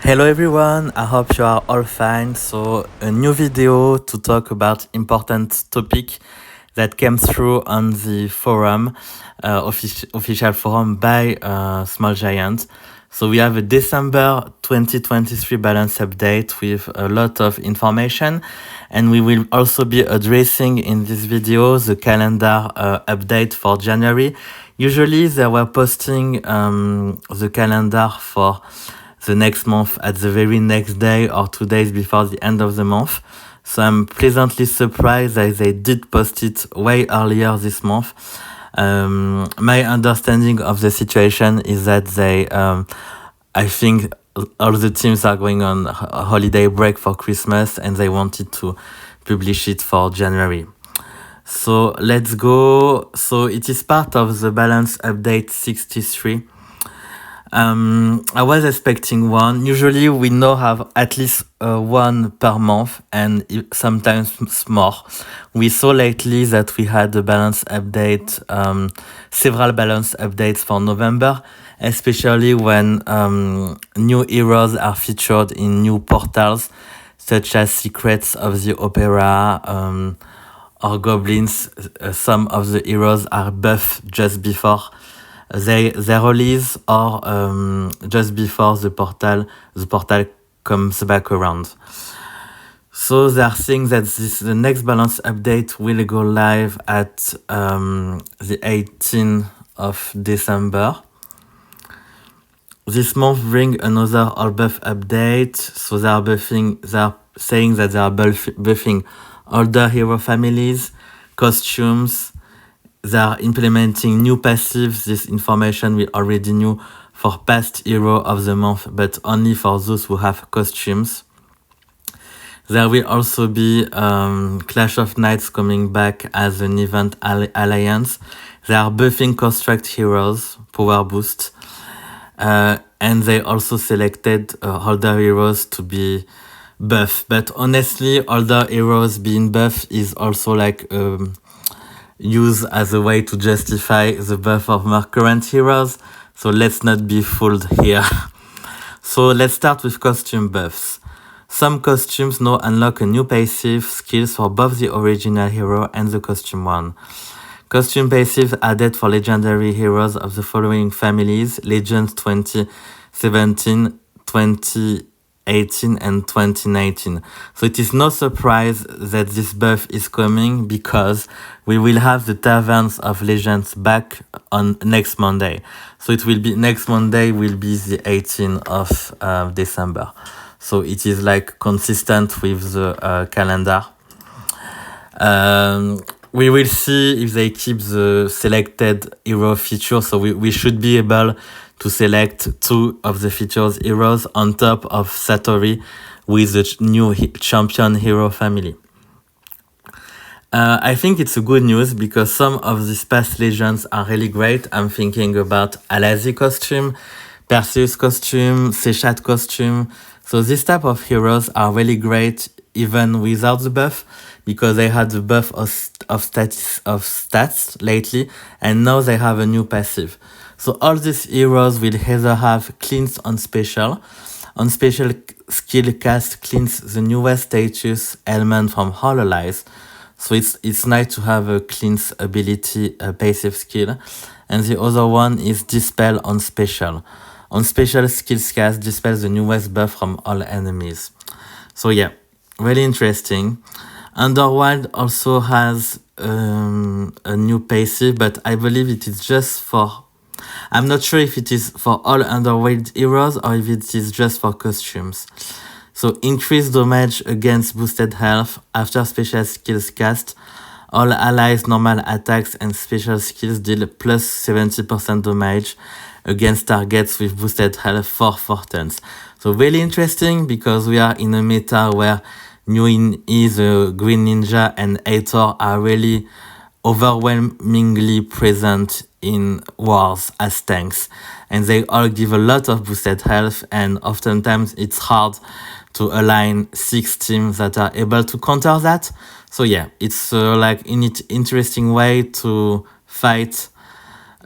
Hello everyone, I hope you are all fine. So a new video to talk about important topic that came through on the forum, official forum by Small Giant. So we have a December 2023 balance update with a lot of information, and we will also be addressing in this video the calendar update for January. Usually they were posting the calendar for the next month at the very next day or 2 days before the end of the month. So I'm pleasantly surprised that they did post it way earlier this month. My understanding of the situation is that I think all the teams are going on a holiday break for Christmas and they wanted to publish it for January. So let's go. So it is part of the balance update 63. I was expecting one. Usually we now have at least one per month and sometimes more. We saw lately that we had a balance update, several balance updates for November, especially when new heroes are featured in new portals, such as Secrets of the Opera or Goblins. Some of the heroes are buffed just before they release or just before the portal comes back around. So they are saying that the next balance update will go live at the 18th of December. This month bring another all buff update. So they are saying that they are buffing older hero families, costumes. They are implementing new passives. This information we already knew for past hero of the month, but only for those who have costumes. There will also be Clash of Knights coming back as an event alliance. They are buffing construct heroes, power boost. And they also selected older heroes to be buff. But honestly, older heroes being buff is also like used as a way to justify the buff of more current heroes, so let's not be fooled here. So let's start with costume buffs. Some costumes now unlock a new passive skills for both the original hero and the costume one. Costume passives added for legendary heroes of the following families: Legends 2017, 2018 and 2019. So it is no surprise that this buff is coming because we will have the Taverns of Legends back on next Monday. So it will be next Monday will be the 18th of December. So it is like consistent with the calendar. We will see if they keep the selected hero feature. So we should be able to select two of the features heroes on top of Satori with the new champion hero family. I think it's a good news because some of these past legends are really great. I'm thinking about Alazi costume, Perseus costume, Sechat costume. So this type of heroes are really great even without the buff, because they had the buff of stats lately, and now they have a new passive. So all these heroes will either have cleanse on special skill cast cleanse the newest status element from Hololize. So it's nice to have a cleanse ability passive skill. And the other one is dispel on special. On special skills cast, dispels the newest buff from all enemies. So yeah, really interesting. Underworld also has a new passive, but I believe it is just for... I'm not sure if it is for all Underworld heroes or if it is just for costumes. So increased damage against boosted health after special skills cast. All allies' normal attacks and special skills deal plus 70% damage against targets with boosted health for 4 turns. So really interesting because we are in a meta where New is Green Ninja and Hathor are really overwhelmingly present in wars as tanks, and they all give a lot of boosted health, and oftentimes it's hard to align 6 teams that are able to counter that. So yeah, it's like an interesting way to fight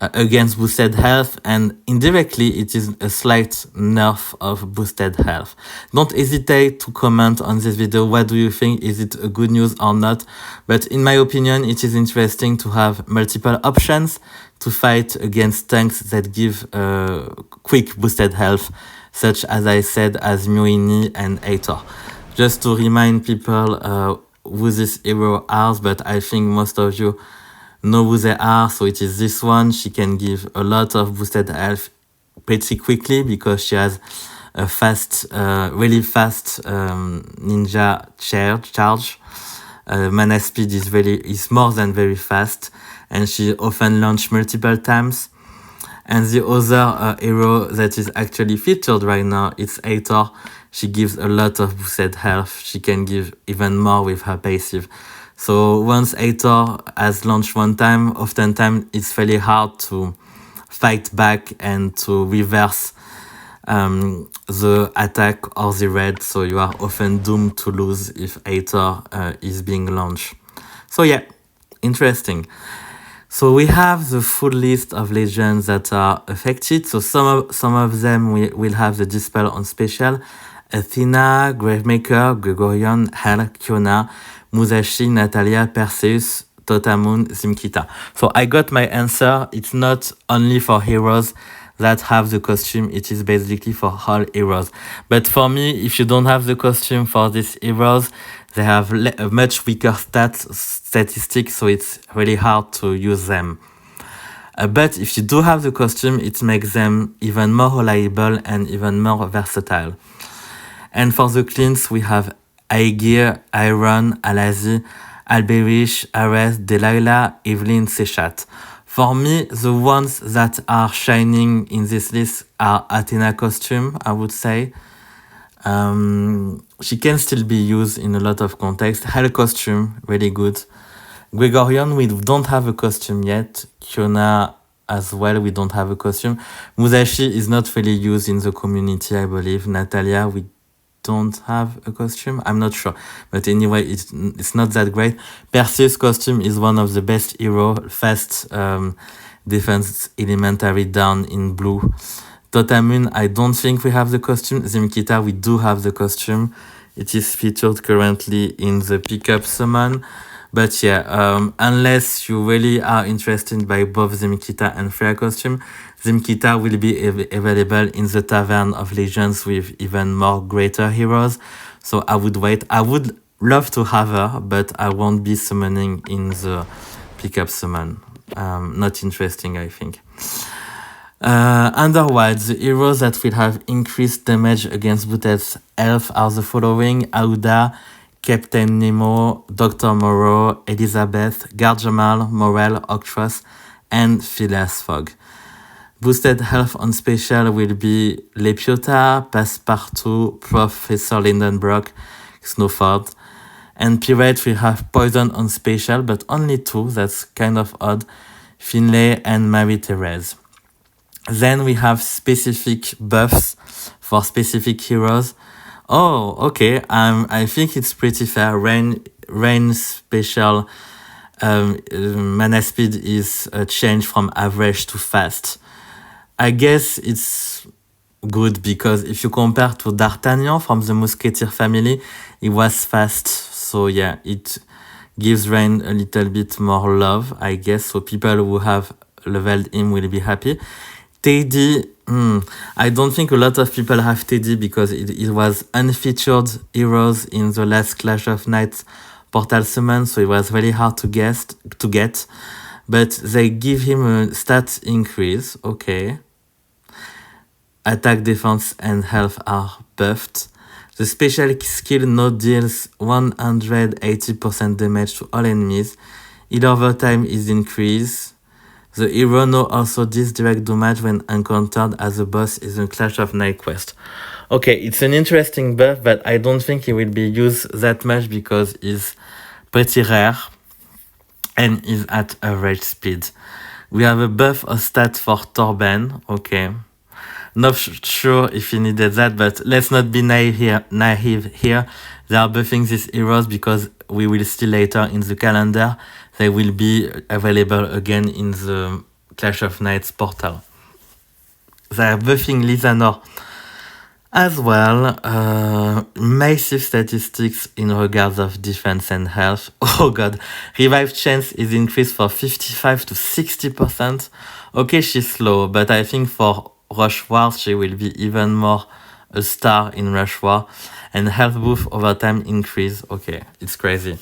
against boosted health, and indirectly it is a slight nerf of boosted health. Don't hesitate to comment on this video. What do you think? Is it a good news or not? But in my opinion, it is interesting to have multiple options to fight against tanks that give quick boosted health, such as I said as Myoini and Aitor. Just to remind people who this hero are, but I think most of you know who they are. So it is this one. She can give a lot of boosted health pretty quickly because she has a fast, really fast ninja charge. Mana speed is more than very fast, and she often launch multiple times. And the other hero that is actually featured right now, it's Aitor. She gives a lot of boosted health. She can give even more with her passive. So once Aitor has launched one time, oftentimes it's very hard to fight back and to reverse the attack or the raid. So you are often doomed to lose if Aitor is being launched. So yeah, interesting. So we have the full list of legends that are affected. So some of them will have the dispel on special. Athena, Gravemaker, Gregorion, Hel, Kiona, Musashi, Natalia, Perseus, Totamoon, Zimkita. So I got my answer. It's not only for heroes that have the costume, it is basically for all heroes. But for me, if you don't have the costume for these heroes, they have a much weaker statistics, so it's really hard to use them. But if you do have the costume, it makes them even more reliable and even more versatile. And for the cleans, we have Aegir, Iron, Alazi, Alberish, Ares, Delilah, Evelyn, Sechat. For me, the ones that are shining in this list are Athena costume, I would say. She can still be used in a lot of context. Hel costume, really good. Gregorion, we don't have a costume yet. Kiona as well, we don't have a costume. Musashi is not really used in the community, I believe. Natalia, we don't have a costume. I'm not sure. But anyway, it's not that great. Perseus costume is one of the best hero. Fast defense elementary down in blue. Totamoon, I don't think we have the costume. Zimkita, we do have the costume. It is featured currently in the pickup summon. But yeah, unless you really are interested by both Zimkita and Freya costume, Zimkita will be available in the Tavern of Legends with even more greater heroes. So I would wait. I would love to have her, but I won't be summoning in the pickup summon. Not interesting, I think. Otherwise, the heroes that will have increased damage against boosted health are the following: Auda, Captain Nemo, Dr. Moreau, Elizabeth, Garjamal, Morel, Octros, and Phileas Fogg. Boosted health on special will be Lepiota, Passepartout, Professor Lindenbrock, Snowford. And Pirate will have poison on special, but only 2, that's kind of odd, Finlay and Marie-Therese. Then we have specific buffs for specific heroes. Oh, okay. I think it's pretty fair. Rain special mana speed is a change from average to fast. I guess it's good because if you compare to D'Artagnan from the Musketeer family, it was fast. So yeah, it gives Rain a little bit more love, I guess. So people who have leveled him will be happy. Teddy, I don't think a lot of people have Teddy because it was unfeatured heroes in the last Clash of Knights Portal Summon, so it was very hard to get. But they give him a stat increase, okay. Attack, defense, and health are buffed. The special skill now deals 180% damage to all enemies. Heal over time is increased. The hero now also deals direct damage when encountered as a boss in the Clash of Night quest. Okay, it's an interesting buff, but I don't think it will be used that much because it's pretty rare and is at average speed. We have a buff of stat for Torben, okay. Not sure if you needed that, but let's not be naive here. They are buffing these heroes because we will see later in the calendar they will be available again in the Clash of Knights portal. They are buffing Lisanor as well. Massive statistics in regards of defense and health. Oh god, revive chance is increased for 55 to 60%. Okay, she's slow, but I think for Rush War she will be even more a star in Rush War. And health buff over time increase. Okay, it's crazy.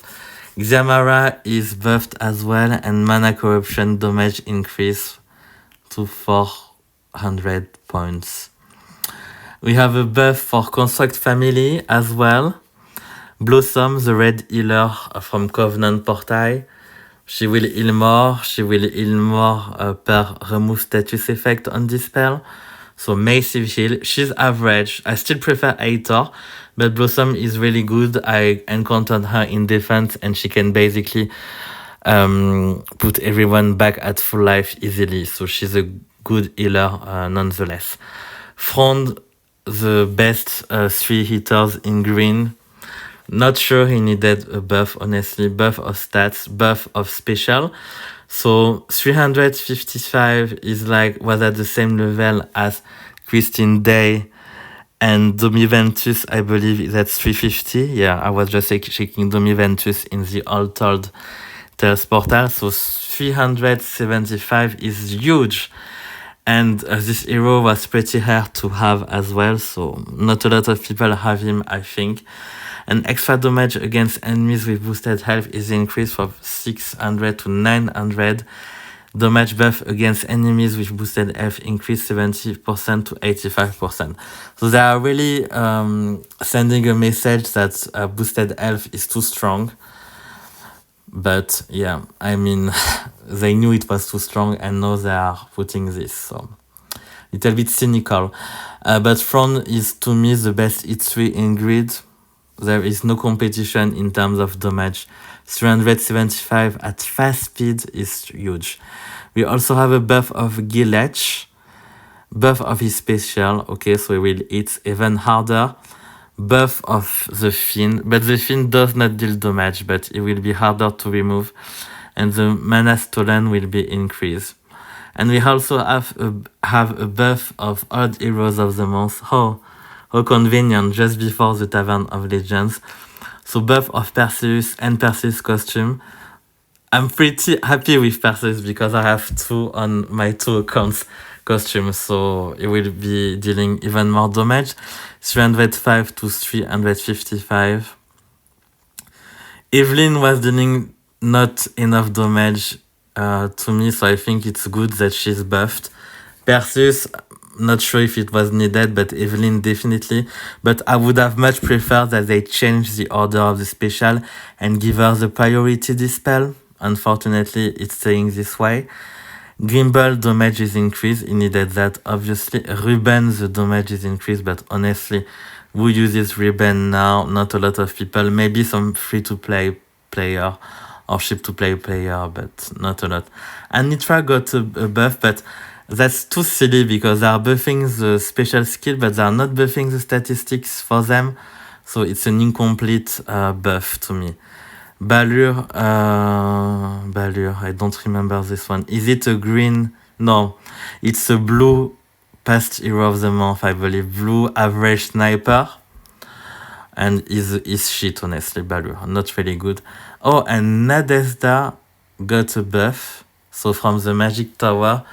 Xiamara is buffed as well, and mana corruption damage increase to 400 points. We have a buff for Construct Family as well. Blossom, the red healer from Covenant Portai. She will heal more. She will heal more per remove status effect on this spell. So massive heal. She's average. I still prefer Aitor, but Blossom is really good. I encountered her in defense and she can basically put everyone back at full life easily. So she's a good healer nonetheless. Frond, the best 3 hitters in green. Not sure he needed a buff, honestly. Buff of stats, buff of special. So 355 is like, was at the same level as Christine Day, and Domiventus, I believe, is at 350. Yeah, I was just checking Domiventus in the Altered Tales portal. So 375 is huge. And this hero was pretty hard to have as well. So not a lot of people have him, I think. And extra damage against enemies with boosted health is increased from 600 to 900. Damage buff against enemies with boosted health increased 70% to 85%. So they are really sending a message that boosted health is too strong. But yeah, I mean, they knew it was too strong and now they are putting this. So little bit cynical. But Frond is, to me, the best hit 3 in grid. There is no competition in terms of damage. 375 at fast speed is huge. We also have a buff of Gilech. Buff of his special. Okay, so he will hit even harder. Buff of the Fiend. But the Fiend does not deal damage, but it will be harder to remove. And the mana stolen will be increased. And we also have a buff of Odd Heroes of the Month. How convenient, just before the Tavern of Legends. So buff of Perseus and Perseus costume. I'm pretty happy with Perseus because I have 2 on my 2 accounts costumes. So it will be dealing even more damage. 305 to 355. Evelyn was dealing not enough damage to me, so I think it's good that she's buffed. Perseus, not sure if it was needed, but Evelyn definitely. But I would have much preferred that they change the order of the special and give her the priority dispel. Unfortunately, it's staying this way. Grimble damage is increased. He needed that, obviously. Ruben, the damage is increased, but honestly, who uses Ruben now? Not a lot of people. Maybe some free-to-play player or ship-to-play player, but not a lot. And Nitra got a buff, but that's too silly because they are buffing the special skill, but they are not buffing the statistics for them. So it's an incomplete buff to me. Balur, I don't remember this one. Is it a green? No, it's a blue past hero of the month, I believe. Blue average sniper. And is shit, honestly, Balur. Not really good. Oh, and Nadezda got a buff. So from the magic tower,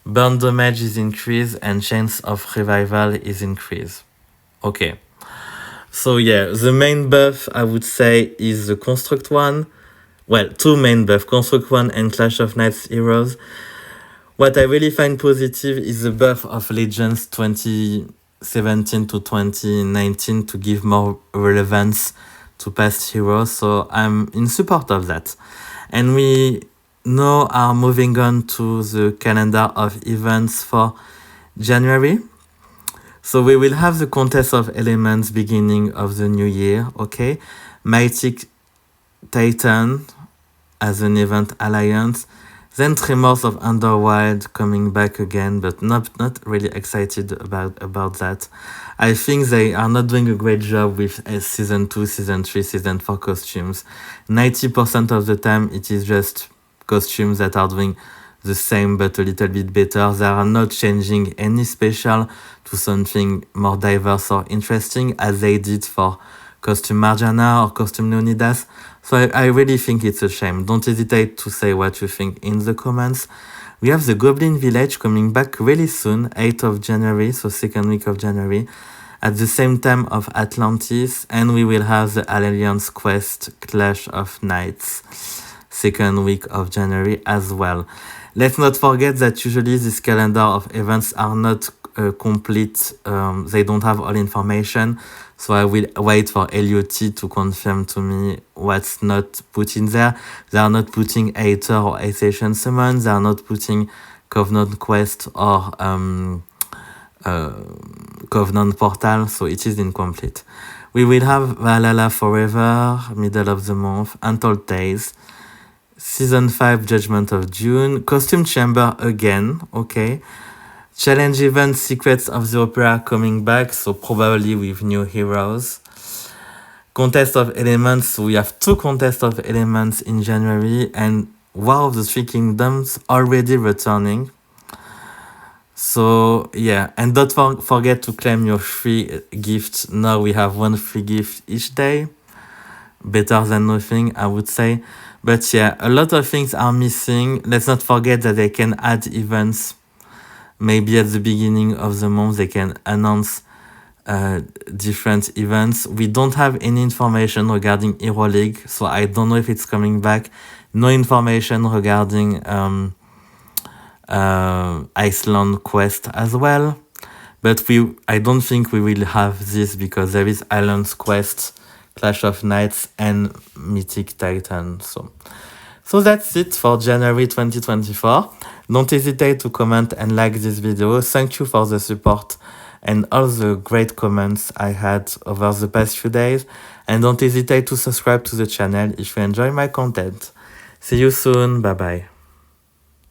burn damage is increased and chance of revival is increased. Okay. So yeah, the main buff, I would say, is the Construct one. Well, 2 main buffs, Construct one and Clash of Knights Heroes. What I really find positive is the buff of Legends 2017 to 2019 to give more relevance to past heroes. So I'm in support of that. And we now are moving on to the calendar of events for January. So we will have the Contest of Elements beginning of the new year, okay? Mythic Titan as an event alliance. Then Tremors of Underwild coming back again, but not really excited about that. I think they are not doing a great job with Season 2, Season 3, Season 4 costumes. 90% of the time it is just costumes that are doing the same but a little bit better. They are not changing any special to something more diverse or interesting as they did for Costume Marjana or Costume Leonidas. So I really think it's a shame. Don't hesitate to say what you think in the comments. We have the Goblin Village coming back really soon, 8th of January, so second week of January, at the same time of Atlantis, and we will have the Alliance Quest Clash of Knights, second week of January as well. Let's not forget that usually this calendar of events are not complete. They don't have all information. So I will wait for LUT to confirm to me what's not put in there. They are not putting Aether or Ascension Summon. They are not putting Covenant Quest or Covenant Portal. So it is incomplete. We will have Valhalla Forever, middle of the month, Untold Days. Season 5, Judgment of June. Costume Chamber again, okay. Challenge event, Secrets of the Opera coming back, so probably with new heroes. Contest of Elements, so we have 2 contests of Elements in January, and War of the Three Kingdoms already returning. So yeah, and don't forget to claim your free gift. Now we have 1 free gift each day. Better than nothing, I would say. But yeah, a lot of things are missing. Let's not forget that they can add events. Maybe at the beginning of the month, they can announce different events. We don't have any information regarding Hero League, so I don't know if it's coming back. No information regarding Iceland Quest as well. But I don't think we will have this because there is Islands Quest, Clash of Knights, and Mythic Titan. So that's it for January 2024. Don't hesitate to comment and like this video. Thank you for the support and all the great comments I had over the past few days. And don't hesitate to subscribe to the channel if you enjoy my content. See you soon. Bye bye.